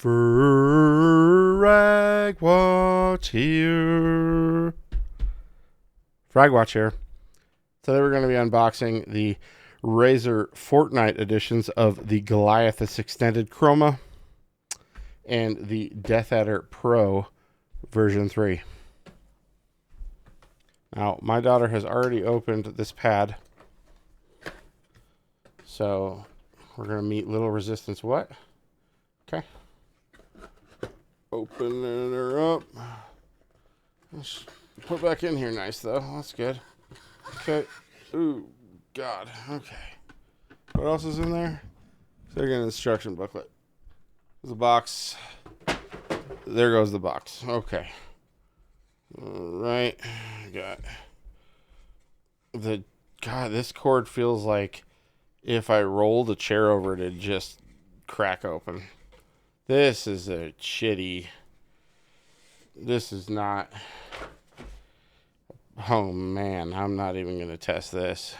FragWatch here. FragWatch here. Today we're going to be unboxing the Razer Fortnite editions of the Goliathus Extended Chroma and the Deathadder Pro version 3. Now, my daughter has already opened this pad, so we're going to meet little resistance. What? Okay. Opening her up. Let's put back in here nice, though. That's good. Okay. Ooh, God. Okay. What else is in there? There's an instruction booklet. There's a box. There goes the box. Okay. All right. Got the... God, this cord feels like if I rolled a chair over it, it'd just crack open. This is a shitty... This is not... Oh, man. I'm not even going to test this.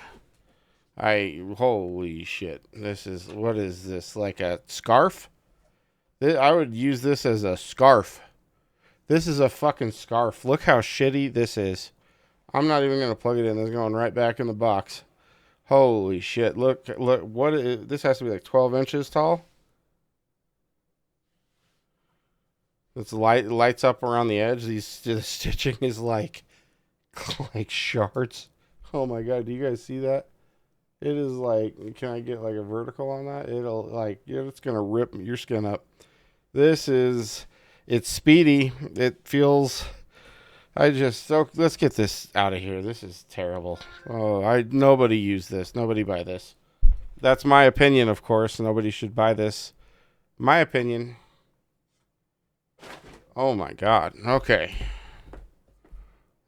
Holy shit. This is... What is this? Like a scarf? I would use this as a scarf. This is a fucking scarf. Look how shitty this is. I'm not even going to plug it in. It's going right back in the box. Holy shit. Look. What is... This has to be like 12 inches tall. It's lights up around the edge. The stitching is like shards. Oh my god, do you guys see that? It is like, can I get like a vertical on that? It'll like, it's gonna rip your skin up. It's speedy. It feels. Let's get this out of here. This is terrible. Oh, nobody use this. Nobody buy this. That's my opinion, of course. Nobody should buy this. My opinion. Oh my god. Okay.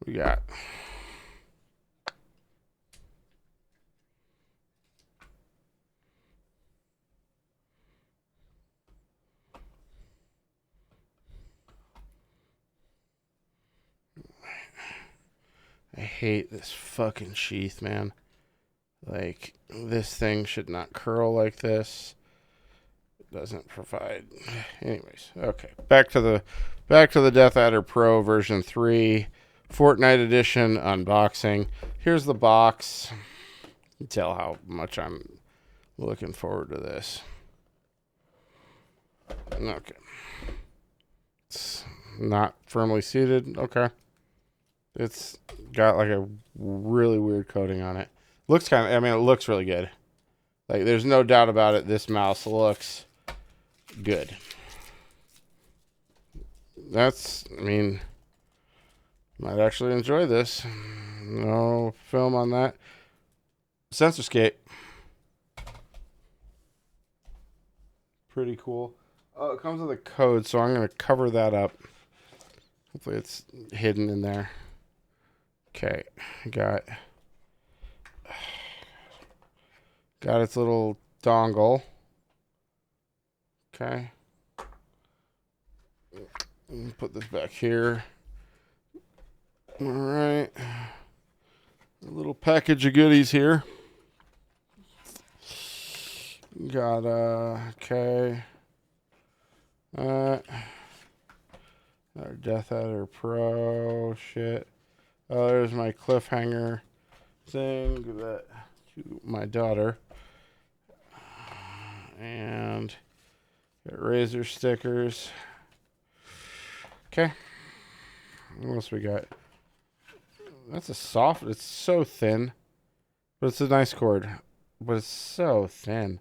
We got... I hate this fucking sheath, man. Like, this thing should not curl like this. It doesn't provide... Anyways, okay. Back to the Deathadder Pro version 3 Fortnite edition unboxing. Here's the box. You can tell how much I'm looking forward to this. Okay. It's not firmly seated. Okay. It's got like a really weird coating on it. Looks kind of, I mean, it looks really good. Like, there's no doubt about it. This mouse looks good. I mean, might actually enjoy this. No film on that. SensorScape. Pretty cool. Oh, it comes with a code, so I'm going to cover that up. Hopefully it's hidden in there. Okay. Got its little dongle. Okay. Put this back here. All right. A little package of goodies here. Got okay. Our Deathadder Pro shit. Oh, there's my cliffhanger thing. Give that to my daughter. And got Razer stickers. Okay. What else we got? That's a soft... It's so thin. But it's a nice cord. But it's so thin.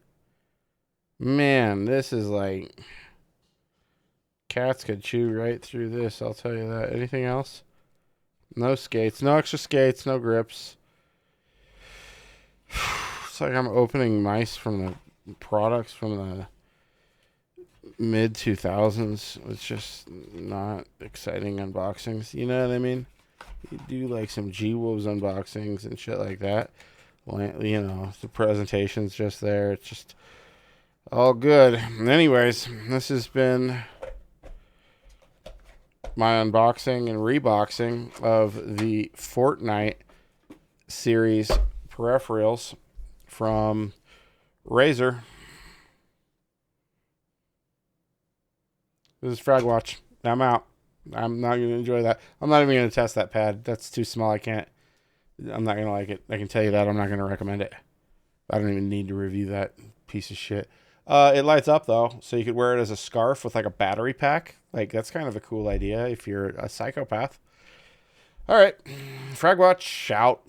Man, this is like... Cats could chew right through this, I'll tell you that. Anything else? No skates. No extra skates. No grips. It's like I'm opening mice from the products from the mid-2000s. It's just not exciting unboxings. You know what I mean? You do like some G-Wolves unboxings and shit like that. You know, the presentation's just there. It's just all good. Anyways, this has been my unboxing and reboxing of the Fortnite series peripherals from Razer. This is FragWatch. I'm out. I'm not going to enjoy that. I'm not even going to test that pad. That's too small. I can't. I'm not going to like it. I can tell you that. I'm not going to recommend it. I don't even need to review that piece of shit. It lights up, though, so you could wear it as a scarf with, like, a battery pack. Like, that's kind of a cool idea if you're a psychopath. All right. FragWatch, out.